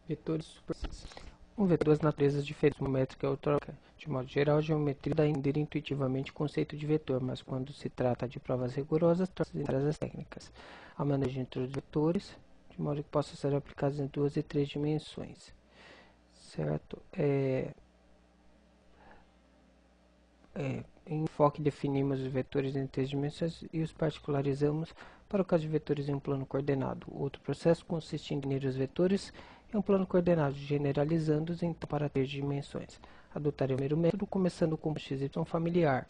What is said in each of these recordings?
Vetores superfícies. Um vetor das naturezas diferentes, uma métrica e outra. De modo geral, a geometria dá a entender intuitivamente o conceito de vetor, mas quando se trata de provas rigorosas, trata-se as técnicas. A maneira de introduzir vetores, de modo que possam ser aplicados em 2 e 3 dimensões. Certo? Em enfoque, definimos os vetores em 3 dimensões e os particularizamos para o caso de vetores em um plano coordenado. Outro processo consiste em definir os vetores em um plano coordenado, generalizando-os então para 3 dimensões. Adotarei o primeiro método, começando com o XY familiar,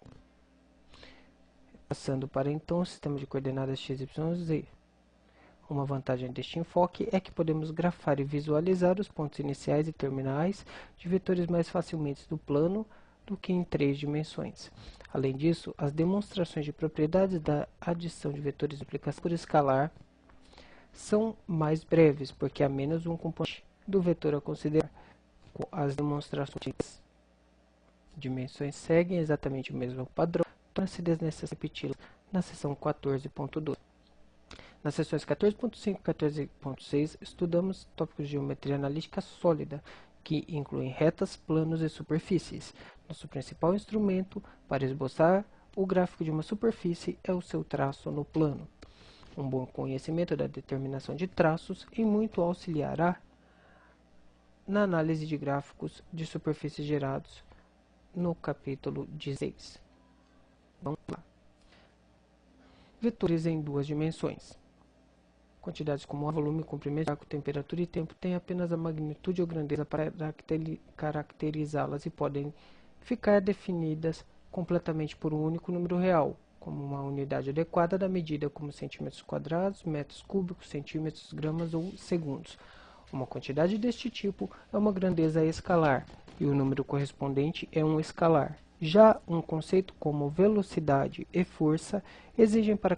passando para então o sistema de coordenadas x, y, z. Uma vantagem deste enfoque é que podemos grafar e visualizar os pontos iniciais e terminais de vetores mais facilmente do plano do que em 3 dimensões. Além disso, as demonstrações de propriedades da adição de vetores de multiplicação por escalar são mais breves, porque há menos um componente do vetor a considerar. As demonstrações de dimensões seguem exatamente o mesmo padrão, torna-se desnecessário repeti-las na seção 14.2. Nas seções 14.5 e 14.6, estudamos tópicos de geometria analítica sólida, que incluem retas, planos e superfícies. Nosso principal instrumento para esboçar o gráfico de uma superfície é o seu traço no plano. Um bom conhecimento da determinação de traços em muito auxiliará na análise de gráficos de superfícies gerados no capítulo 16. Vamos lá. Vetores em 2 dimensões. Quantidades como volume, comprimento, arco, temperatura e tempo têm apenas a magnitude ou grandeza para caracterizá-las e podem ficar definidas completamente por um único número real, como uma unidade adequada da medida, como centímetros quadrados, metros cúbicos, centímetros, gramas ou segundos. Uma quantidade deste tipo é uma grandeza escalar, e o número correspondente é um escalar. Já um conceito como velocidade e força exigem para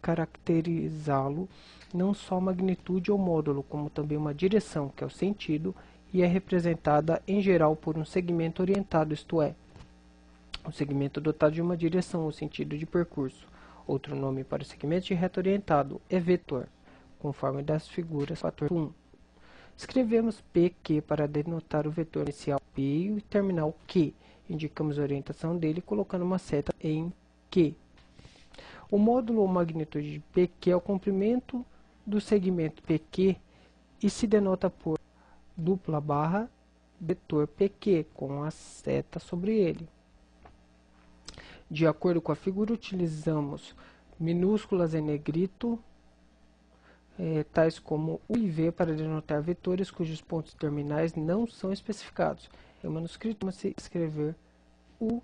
caracterizá-lo não só magnitude ou módulo, como também uma direção, que é o sentido, e é representada em geral por um segmento orientado, isto é, um segmento dotado de uma direção ou sentido de percurso. Outro nome para o segmento de reta orientado é vetor, conforme das figuras 4.1. Escrevemos PQ para denotar o vetor inicial P e o terminal Q. Indicamos a orientação dele colocando uma seta em Q. O módulo ou magnitude de PQ é o comprimento do segmento PQ e se denota por dupla barra vetor PQ com a seta sobre ele. De acordo com a figura, utilizamos minúsculas em negrito, tais como U e V, para denotar vetores cujos pontos terminais não são especificados. Em manuscrito, vamos escrever U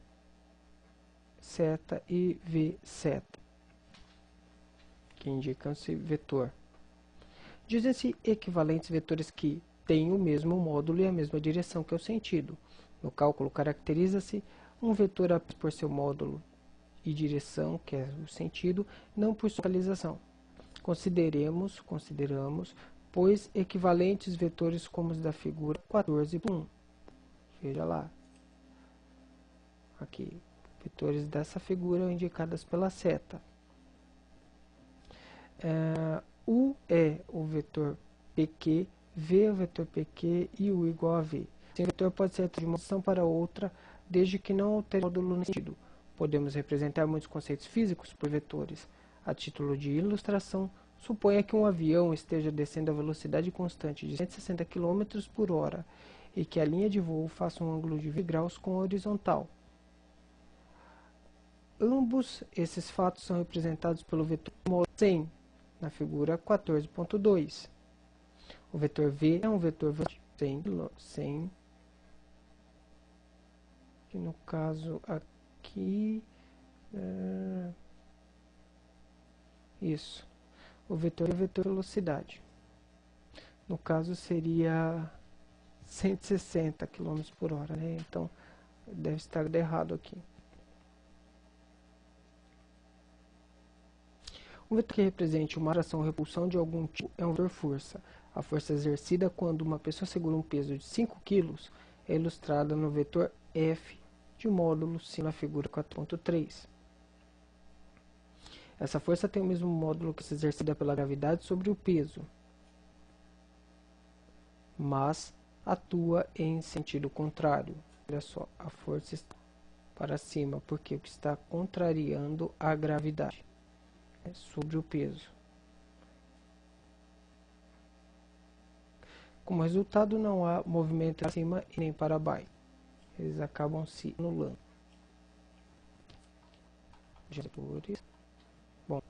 seta e V seta, que indicam-se vetor. Dizem-se equivalentes vetores que têm o mesmo módulo e a mesma direção, que é o sentido. No cálculo, caracteriza-se um vetor apenas por seu módulo e direção, que é o sentido, não por sua localização. Consideramos, pois, equivalentes vetores como os da figura 14.1. Veja lá. Aqui, vetores dessa figura indicadas pela seta. U é o vetor PQ, V é o vetor PQ e U igual a V. Esse vetor pode ser de uma posição para outra, desde que não altere o módulo no sentido. Podemos representar muitos conceitos físicos por vetores. A título de ilustração, suponha que um avião esteja descendo a velocidade constante de 160 km por hora e que a linha de voo faça um ângulo de 20 graus com a horizontal. Ambos esses fatos são representados pelo vetor 100, na figura 14.2. O vetor V é um vetor 100, que no caso aqui, isso. O vetor é o vetor velocidade. No caso seria 160 km por hora, né? Então deve estar errado aqui. Um vetor que represente uma atração ou repulsão de algum tipo é um vetor força. A força exercida quando uma pessoa segura um peso de 5 kg é ilustrada no vetor F de módulo sin na figura 4.3. Essa força tem o mesmo módulo que se exercida pela gravidade sobre o peso, mas atua em sentido contrário. Olha só, a força está para cima, porque está contrariando a gravidade sobre o peso. Como resultado, não há movimento para cima e nem para baixo. Eles acabam se anulando. Bom,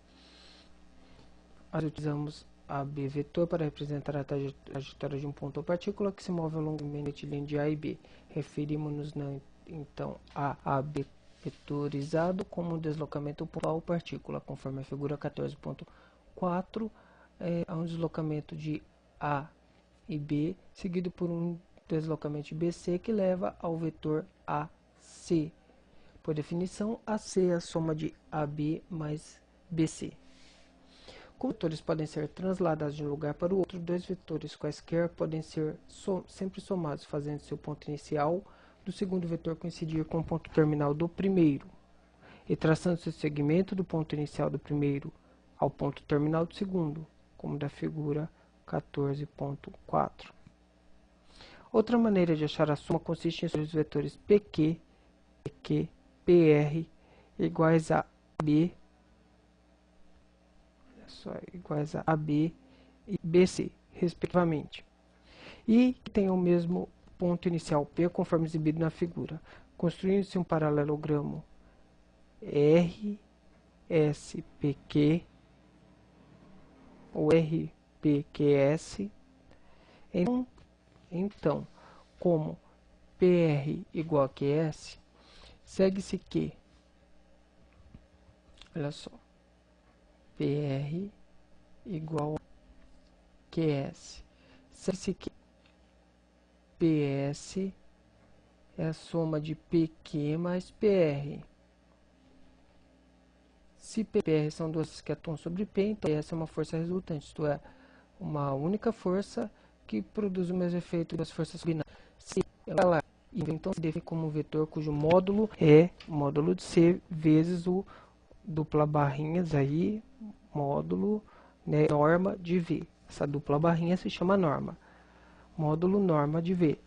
nós utilizamos a B vetor para representar a trajetória de um ponto ou partícula que se move ao longo do meio de linha de A e B. Referimos-nos então a AB vetorizado como um deslocamento pontual ou partícula, conforme a figura 14.4, há um deslocamento de A e B, seguido por um deslocamento de BC que leva ao vetor AC. Por definição, AC é a soma de AB mais BC. Como vetores podem ser transladados de um lugar para o outro, dois vetores quaisquer podem ser sempre somados, fazendo seu ponto inicial do segundo vetor coincidir com o ponto terminal do primeiro, e traçando seu segmento do ponto inicial do primeiro ao ponto terminal do segundo, como da figura 14.4. Outra maneira de achar a soma consiste em os vetores PQ, PQ, PR iguais a B, iguais a AB e BC, respectivamente, e que tenham o mesmo ponto inicial P, conforme exibido na figura, construindo-se um paralelogramo RSPQ ou RPQS. Então, como PR igual a QS, segue-se que, olha só, PR igual a QS, segue-se que PS é a soma de PQ mais PR. Se PR são duas forças que atuam sobre P, então essa é uma força resultante, isto é, uma única força que produz o mesmo efeito das forças combinadas. Se ela então se define como um vetor cujo módulo é módulo de C vezes o dupla barrinhas aí, módulo, né, norma de V. Essa dupla barrinha se chama norma. Módulo norma de V.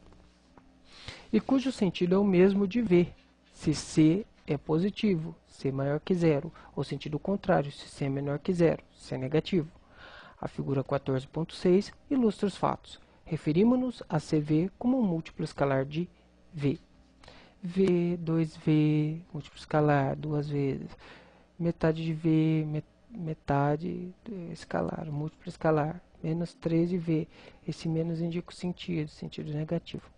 E cujo sentido é o mesmo de V, se C é positivo, C maior que zero, ou sentido contrário, se C é menor que zero, C é negativo. A figura 14.6 ilustra os fatos. Referimos-nos a CV como um múltiplo escalar de V. V, 2V, múltiplo escalar, duas vezes. Metade de V, metade escalar, múltiplo escalar, menos 13V. Esse menos indica o sentido negativo.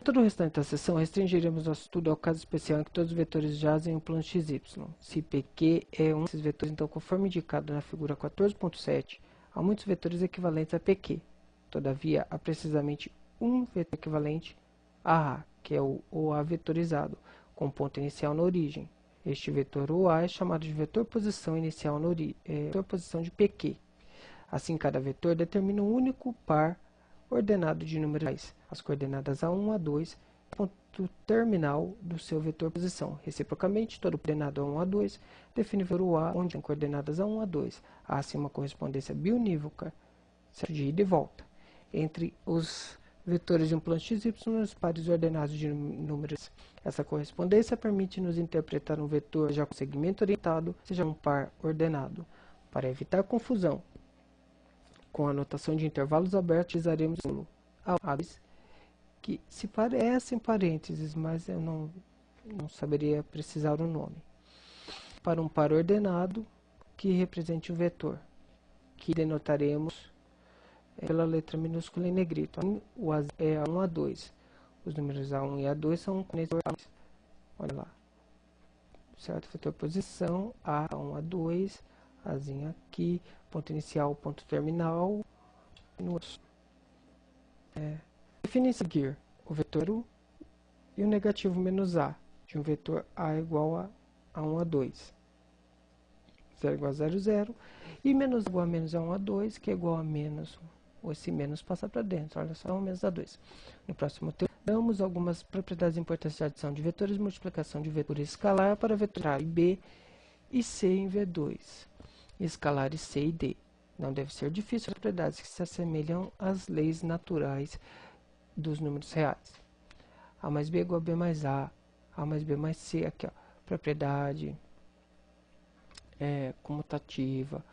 Todo o restante da sessão, restringiremos nosso estudo ao caso especial em que todos os vetores jazem em um plano XY. Se PQ é um desses vetores, então, conforme indicado na figura 14.7, há muitos vetores equivalentes a PQ. Todavia, há precisamente um vetor equivalente a A, que é o OA vetorizado, com ponto inicial na origem. Este vetor OA é chamado de vetor posição inicial na vetor posição de PQ. Assim, cada vetor determina um único par ordenado de números reais. As coordenadas A1 a 2 é o ponto terminal do seu vetor posição. Reciprocamente, todo coordenado A1 a 2 define o vetor A onde tem coordenadas A1 a 2. Há assim uma correspondência biunívoca, de ida e volta, entre os vetores de um plano XY e os pares ordenados de números. Essa correspondência permite-nos interpretar um vetor já com segmento orientado, seja um par ordenado. Para evitar confusão com a notação de intervalos abertos, utilizaremos o símbolo A2, que se parecem parênteses, mas eu não saberia precisar o nome. Para um par ordenado que represente um vetor, que denotaremos pela letra minúscula em negrito. O A é A1 a 2. Os números A1 e A2 são conectores. Olha lá. Certo? Vetor posição, A1 a 2, Azinho aqui, ponto inicial, ponto terminal. Define em seguir o vetor U e o negativo menos A, de um vetor A igual a 1 a 2. 0 igual a 0, 0. E menos igual a menos A1 a 2, que é igual a menos, ou esse menos passa para dentro. Olha só, 1 menos A2. No próximo tema, damos algumas propriedades importantes de adição de vetores, multiplicação de vetor escalar para vetor A e B e C em V2. Escalares C e D. Não deve ser difícil as propriedades que se assemelham às leis naturais dos números reais. A mais B igual a B mais A mais B mais C, aqui ó, propriedade comutativa,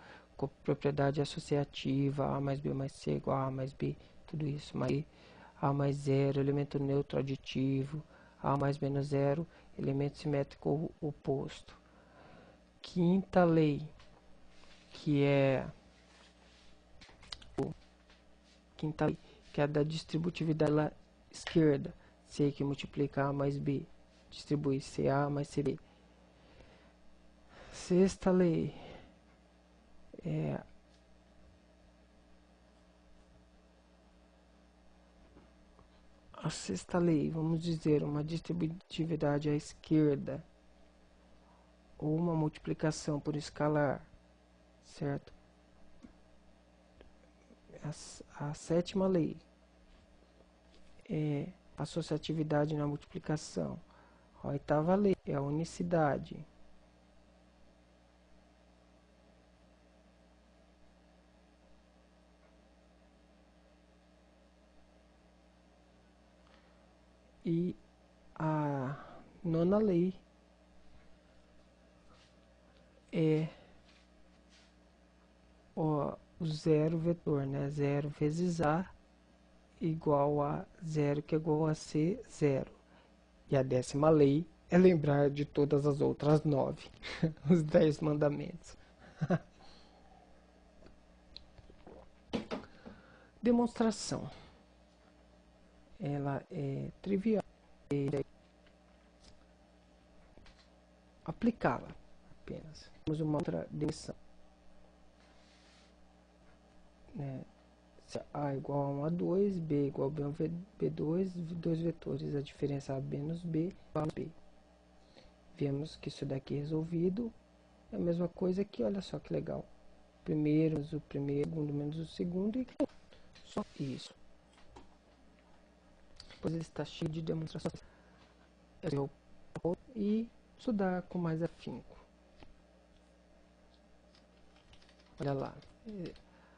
propriedade associativa, A mais B mais C igual a A mais B, tudo isso, mais B, A mais zero, elemento neutro aditivo, A mais menos zero, elemento simétrico oposto. Quinta lei, que é da distributividade da esquerda, C que multiplica A mais B, distribui CA mais CB. Sexta lei é a sexta lei, vamos dizer, uma distributividade à esquerda ou uma multiplicação por escalar, certo? A sétima lei é associatividade na multiplicação. A oitava lei é a unicidade. E a nona lei é o zero vetor, né? 0 vezes A igual a 0, que é igual a C, 0. E a 10ª lei é lembrar de todas as outras 9, os 10 mandamentos. Demonstração. Ela é trivial. Aplicá-la apenas. Temos uma outra definição. Se A igual a 1 a 2, B igual a B2, dois vetores, a diferença A menos B igual a B. Vemos que isso daqui é resolvido. É a mesma coisa aqui, olha só que legal. Primeiro menos o primeiro, segundo menos o segundo e só isso. Depois ele está cheio de demonstrações. E estudar com mais afinco. Olha lá.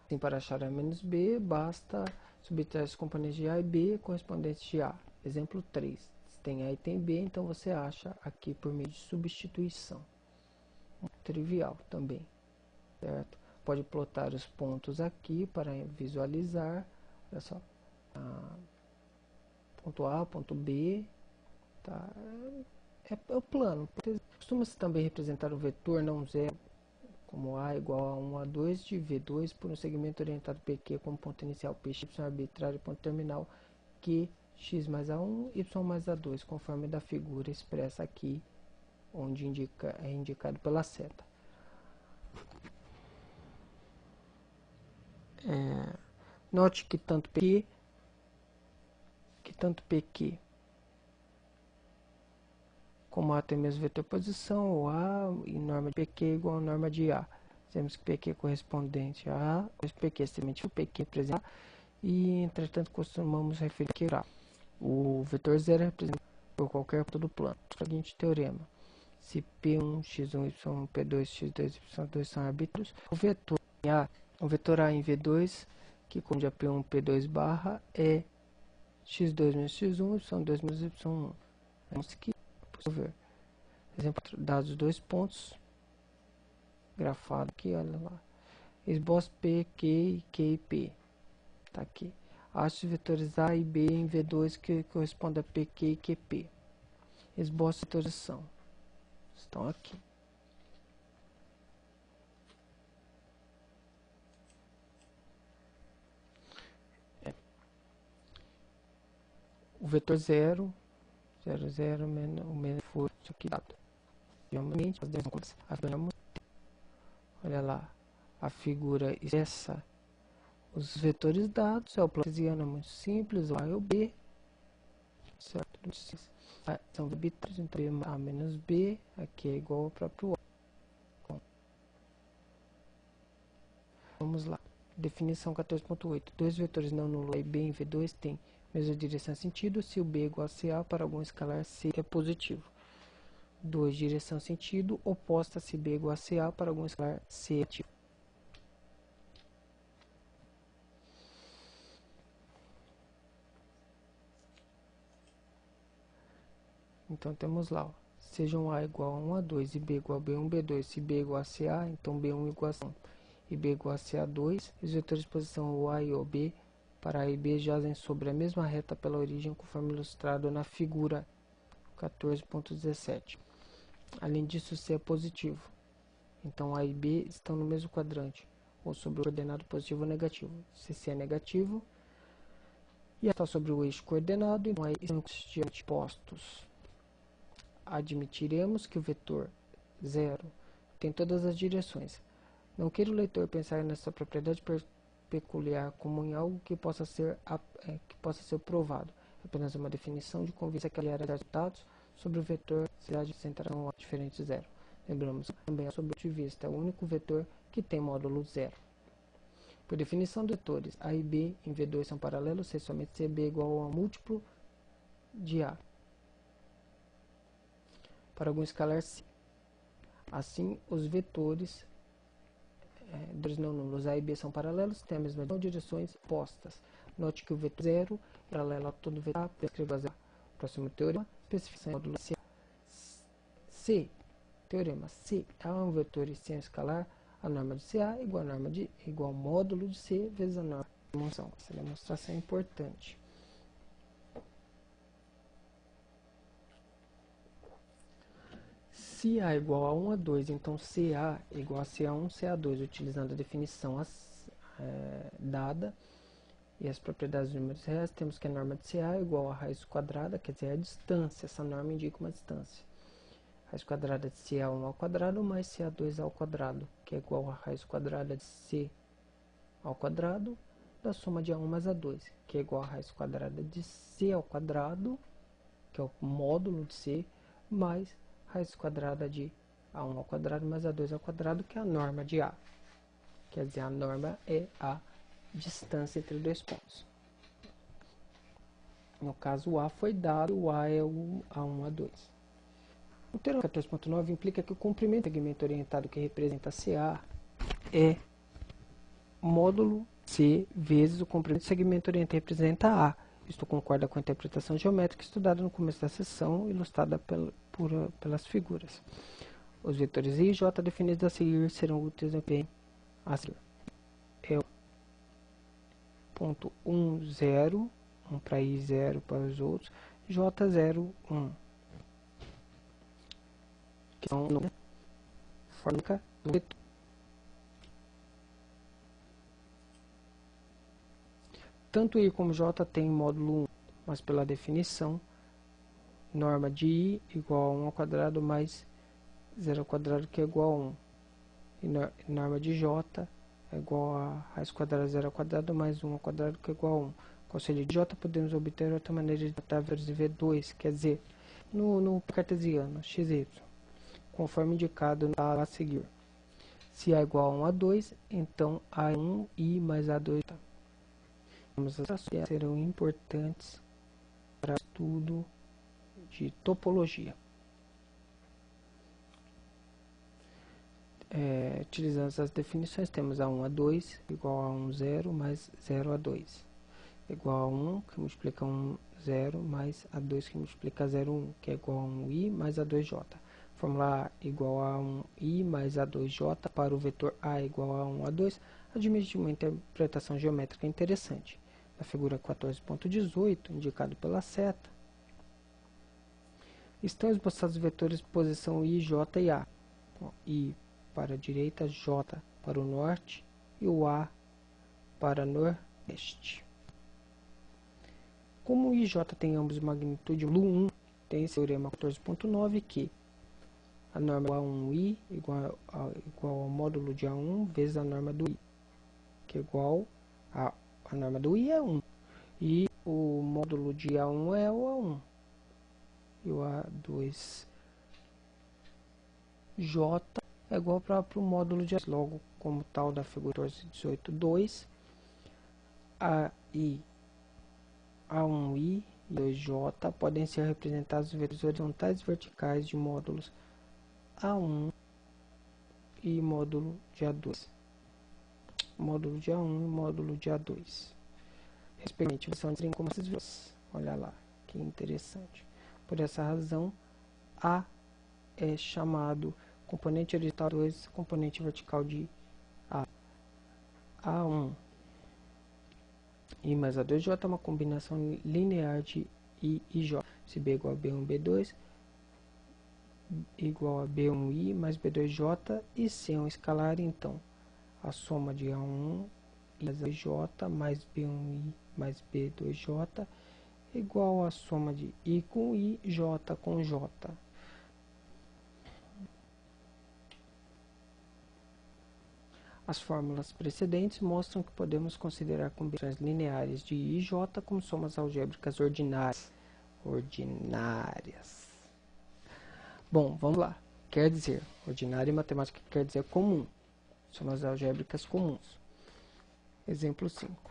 Assim, para achar A menos B, basta subtrair os componentes de A e B correspondentes de A. Exemplo 3. Se tem A e tem B, então você acha aqui por meio de substituição. Trivial também, certo? Pode plotar os pontos aqui para visualizar. Olha só. Ponto A, ponto B. Tá? É o plano. Costuma-se também representar o vetor não zero como A igual a 1 a 2 de V2 por um segmento orientado PQ como ponto inicial, PX arbitrário ponto terminal, Q, X mais A1, Y mais A2, conforme da figura expressa aqui, onde é indicado pela seta. Note que tanto PQ como A tem o mesmo vetor posição, ou A e norma de PQ é igual a norma de A. Temos que PQ é correspondente a A, PQ é semelhante ao PQ representa A, e entretanto costumamos referir que o vetor 0 é representado por qualquer ponto do plano. O seguinte teorema: se P1, X1, Y1, P2, X2, Y2 são arbítrios, o vetor A em V2, que corresponde a P1, P2 barra, é X2 menos X1, Y2 menos Y1. Vamos que ver. Exemplo, dados dois pontos, grafado aqui, olha lá. Esboço P, Q e P. Tá aqui. Acho os vetores A e B em V2 que correspondem a PQ e QP. Esboço de vetorização. Estão aqui. O vetor 0, 0, 0, o menos for isso aqui dado. Obviamente, olha lá, a figura expressa os vetores dados, é o plano cartesiano, é muito simples, o A e o B, certo? São arbítrios, então A menos B, aqui é igual ao próprio A. Vamos lá, definição 14.8, dois vetores não nulos A e B em V2 têm mesma direção e sentido, se o B é igual a CA para algum escalar C é positivo. 2. Direção e sentido oposta se B é igual a CA para algum escalar C é negativo. Então temos lá, ó, sejam A igual a 1 a 2 e B igual a B1, B2, se B igual a CA, então B1 igual a C1 e B igual a CA2, os vetores de posição OA e OB para A e B jazem sobre a mesma reta pela origem, conforme ilustrado na figura 14.17. Além disso, C é positivo, então A e B estão no mesmo quadrante, ou sobre o coordenado positivo ou negativo. Se C é negativo, e está sobre o eixo coordenado, então aí estão diante postos. Admitiremos que o vetor 0 tem todas as direções. Não queira o leitor pensar nessa propriedade peculiar como em algo que possa ser provado. É apenas uma definição de convivência que aliar resultados sobre o vetor de centração a diferente zero. Lembramos que também é sob o ponto de vista, é o único vetor que tem módulo zero. Por definição dos vetores A e B em V2 são paralelos se somente CB é igual a um múltiplo de A para algum escalar C. Assim, os vetores não nulos A e B são paralelos, têm a mesma direções opostas. Note que o vetor 0 é paralelo a todo vetor A. Escreva o próximo teorema, especificação do módulo C. C, teorema C é um vetor e C é um escalar, a norma de CA é igual ao módulo de C vezes a norma de demonstração. Essa demonstração é importante. Se A é igual a 1 a 2, então CA é igual a CA1, CA2, utilizando a definição dada e as propriedades dos números reais, temos que a norma de CA é igual a raiz quadrada, quer dizer, a distância, essa norma indica uma distância. Raiz quadrada de CA1 ao quadrado mais CA2 ao quadrado, que é igual a raiz quadrada de C ao quadrado da soma de A1 mais A2, que é igual a raiz quadrada de C ao quadrado, que é o módulo de C, mais raiz quadrada de A1 ao quadrado mais A2 ao quadrado, que é a norma de A. Quer dizer, a norma é a distância entre dois pontos. No caso, o A foi dado, o A é o A1, A2. O teorema 14.9 implica que o comprimento do segmento orientado que representa CA é módulo C vezes o comprimento do segmento orientado que representa A. Isto concorda com a interpretação geométrica estudada no começo da sessão, ilustrada pelas figuras. Os vetores I e J definidos a seguir serão úteis também a seguir. É o ponto 1, 0, 1 para I, 0 para os outros, J, 0, 1. Que são fórmica do vetor. Tanto I como J tem módulo 1, mas pela definição, norma de I igual a 1 ao quadrado mais 0 ao quadrado, que é igual a 1. E norma de J é igual a raiz quadrada de 0 ao quadrado mais 1 ao quadrado, que é igual a 1. Com o auxílio de J podemos obter outra maneira de tratar vetores de V2, quer dizer, no cartesiano, XY, conforme indicado a seguir. Se A é igual a 1 a 2, então A1 I mais A2. As ações serão importantes para o estudo de topologia. Utilizando essas definições, temos A1 a 2 igual a 1, 0 mais 0 a 2. Igual a 1, que multiplica 1, 0, mais A2, que multiplica 0, 1, que é igual a 1i mais A2j. Fórmula A igual a 1i mais A2j para o vetor A igual a 1 a 2 admite uma interpretação geométrica interessante. Na figura 14.18, indicado pela seta, estão esboçados os vetores de posição I, J e A. I para a direita, J para o norte e o A para nordeste. Como I e J têm ambos magnitude 1, tem esse teorema 14.9 que a norma A1i igual ao módulo de A1 vezes a norma do I, que é igual a norma do I é 1. E o módulo de A1 é o A1. E o A2J é igual ao próprio módulo de A2. Logo, como tal da figura 14.18.2, A1i e 2J podem ser representados em vetores horizontais e verticais de módulos A1 e módulo de A2. Módulo de A1 e módulo de A2. Respectivamente, são como esses vetores. Olha lá, que interessante. Por essa razão, A é chamado componente horizontal 2, componente vertical de A. A1 I mais A2J é uma combinação linear de I e J. Se B igual a B1, B2, igual a B1I mais B2J, e C é um escalar, então a soma de A1 I mais A2J mais B1I mais B2J igual a soma de I com I, J com J. As fórmulas precedentes mostram que podemos considerar combinações lineares de I e J como somas algébricas ordinárias. Bom, vamos lá. Quer dizer, ordinária em matemática quer dizer comum. Somas algébricas comuns. Exemplo 5.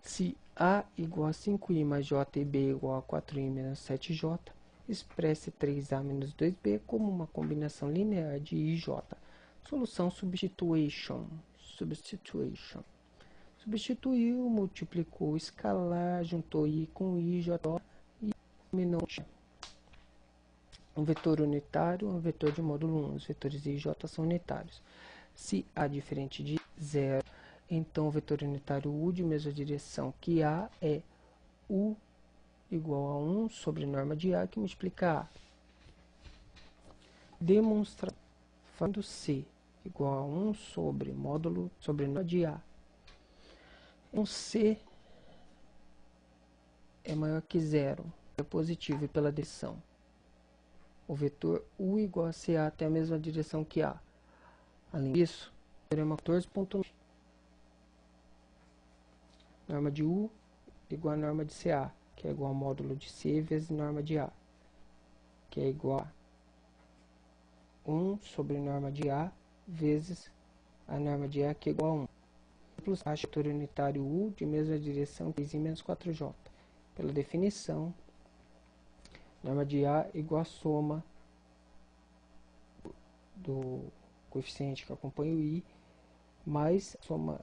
Se A igual a 5I mais J e B igual a 4I menos 7J, expresse 3A menos 2B como uma combinação linear de I e J. Solução substitution. Substituiu, multiplicou, escalar, juntou I com I, J e eliminou. Um vetor unitário, um vetor de módulo 1. Os vetores I e J são unitários. Se A é diferente de 0, então o vetor unitário U de mesma direção que A é U igual a 1 sobre norma de A, que multiplica A. Demonstração do C igual a 1 sobre módulo sobre norma de A. Um C é maior que 0, é positivo, e pela direção. O vetor U igual a CA tem a mesma direção que A. Além disso, o teorema 14.9. Norma de U igual a norma de CA, que é igual ao módulo de C vezes norma de A, que é igual a 1 sobre norma de A vezes a norma de A, que é igual a 1. Plus a vetor unitário U de mesma direção que I menos 4J. Pela definição, norma de A igual a soma do coeficiente que acompanha o I, mais soma,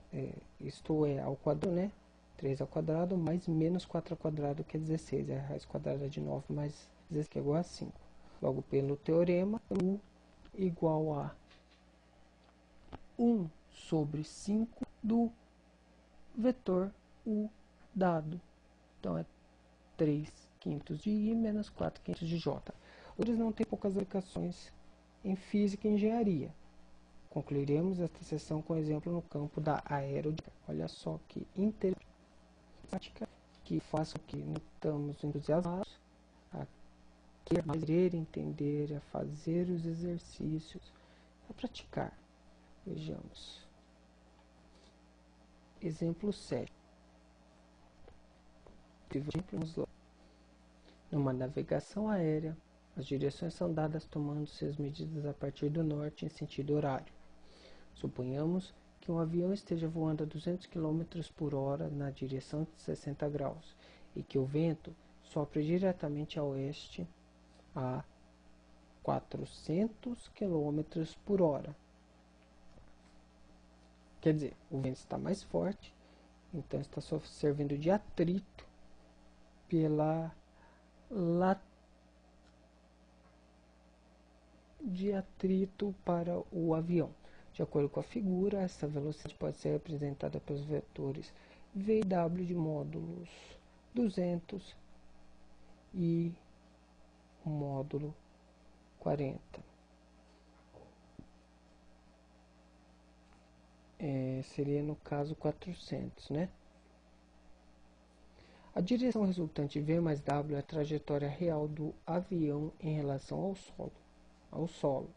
isto é, ao quadrado, né? 3 ao quadrado mais menos 4 ao quadrado, que é 16. É a raiz quadrada de 9 mais 16, que é igual a 5. Logo, pelo teorema, U igual a 1 sobre 5 do vetor U dado. Então, é 3/5 de I menos 4/5 de J. Eles não têm poucas aplicações em física e engenharia. Concluiremos esta sessão com exemplo no campo da aerodinâmica. Olha só que interessante, que faz com que estamos entusiasmados a querer entender, a fazer os exercícios, a praticar. Vejamos. Exemplo 7. Numa navegação aérea, as direções são dadas tomando-se as medidas a partir do norte em sentido horário. Suponhamos que um avião esteja voando a 200 km por hora na direção de 60 graus e que o vento sopre diretamente a oeste a 400 km por hora. Quer dizer, o vento está mais forte, então está servindo de atrito pela de atrito para o avião. De acordo com a figura, essa velocidade pode ser representada pelos vetores V e W de módulos 200 e o módulo 40. Seria no caso 400, né? A direção resultante V mais W é a trajetória real do avião em relação ao solo.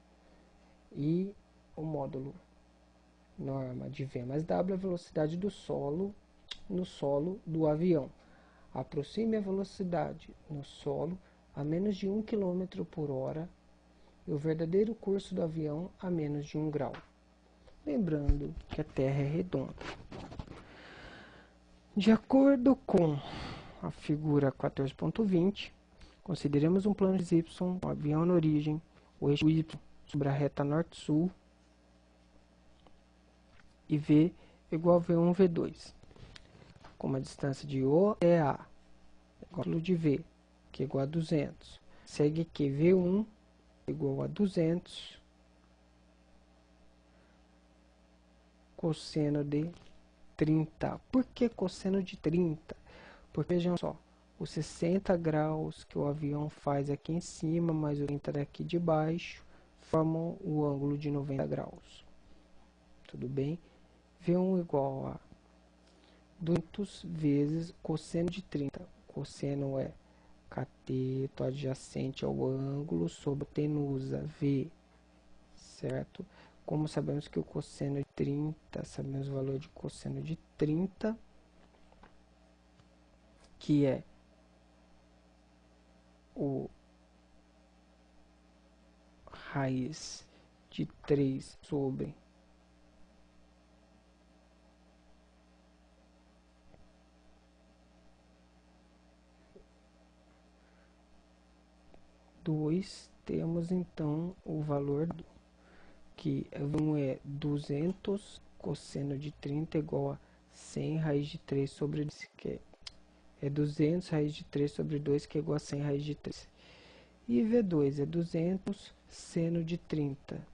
E o módulo norma de V mais W é a velocidade do solo no solo do avião. Aproxime a velocidade no solo a menos de 1 km por hora e o verdadeiro curso do avião a menos de 1 grau. Lembrando que a Terra é redonda. De acordo com a figura 14.20, consideremos um plano de Y, um avião na origem, o eixo Y sobre a reta norte-sul e V igual a V1, V2, com uma distância de O até A, igual de V, que é igual a 200. Segue aqui V1 igual a 200 cosseno de 30. Por que cosseno de 30? Porque vejam só, os 60 graus que o avião faz aqui em cima, mais o 30 daqui de baixo, formam o ângulo de 90 graus. Tudo bem? V1 igual a 200 vezes cosseno de 30. Cosseno é cateto adjacente ao ângulo sobre a hipotenusa V, certo? Como sabemos que o cosseno de 30, sabemos o valor de cosseno de 30, que é o raiz de 3 sobre 2, temos então o valor que é 200 cosseno de 30 igual a 100 raiz de 3 sobre 2, que é 200 raiz de 3 sobre 2, que é igual a 100 raiz de 3. E V2 é 200 seno de 30.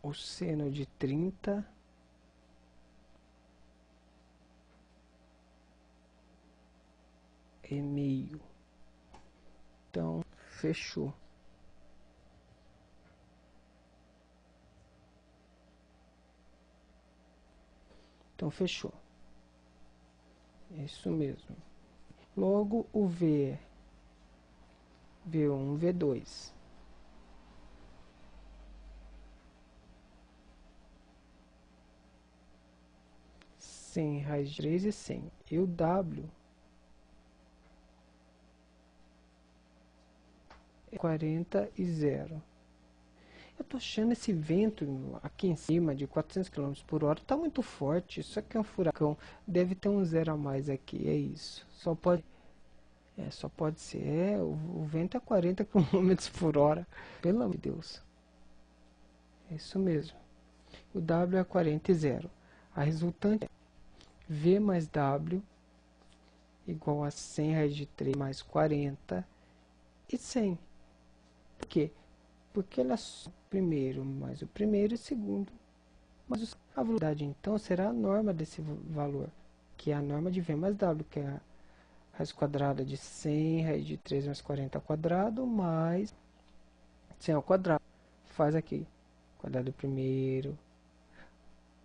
O seno de 30 é meio. Então, fechou. Então, fechou. É isso mesmo. Logo, o V é V1, V2. Raiz de 3 e 100. E o W é 40 e 0. Eu tô achando esse vento aqui em cima de 400 km por hora, tá muito forte. Isso aqui é um furacão. Deve ter um 0 a mais aqui, é isso. Só pode ser. O vento é 40 km por hora. Pelo amor de Deus. É isso mesmo. O W é 40 e 0. A resultante é V mais W igual a 100 raiz de 3 mais 40 e 100. Por quê? Porque ela é primeiro mais o primeiro e segundo mais a velocidade. Então será a norma desse valor, que é a norma de V mais W, que é a raiz quadrada de 100 raiz de 3 mais 40 ao quadrado mais 100 ao quadrado. Faz aqui, quadrado do primeiro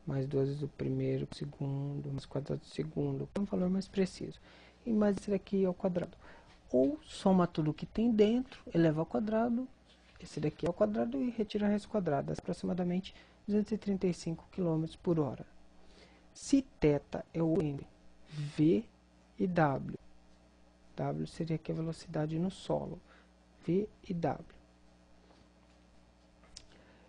mais 2 vezes o primeiro, segundo, mais quadrado do segundo, é um valor mais preciso. E mais esse daqui ao quadrado. Ou soma tudo que tem dentro, eleva ao quadrado, esse daqui ao quadrado e retira a raiz quadrada, aproximadamente 235 km por hora. Se θ é o índice V e W, W seria aqui a velocidade no solo, V e W.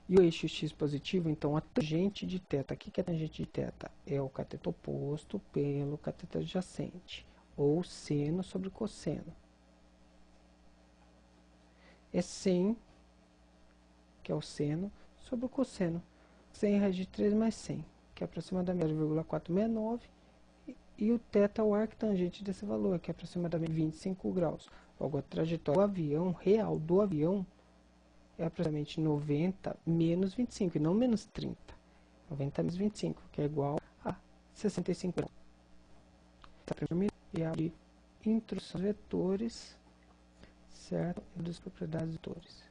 E o eixo x positivo, então a tangente de θ. O que é a tangente de θ? É o cateto oposto pelo cateto adjacente, ou seno sobre cosseno. É 100, que é o seno, sobre o cosseno. 100 raiz de 3 mais 100, que é aproximadamente 0,469. E o θ é o arctangente desse valor, que é aproximadamente 25 graus. Logo, a trajetória do avião, real do avião, é aproximadamente 90 menos 25, e não menos 30. 90 menos 25, que é igual a 65 graus. Essa primeira é a de introdução dos vetores, certo? E das propriedades dos vetores.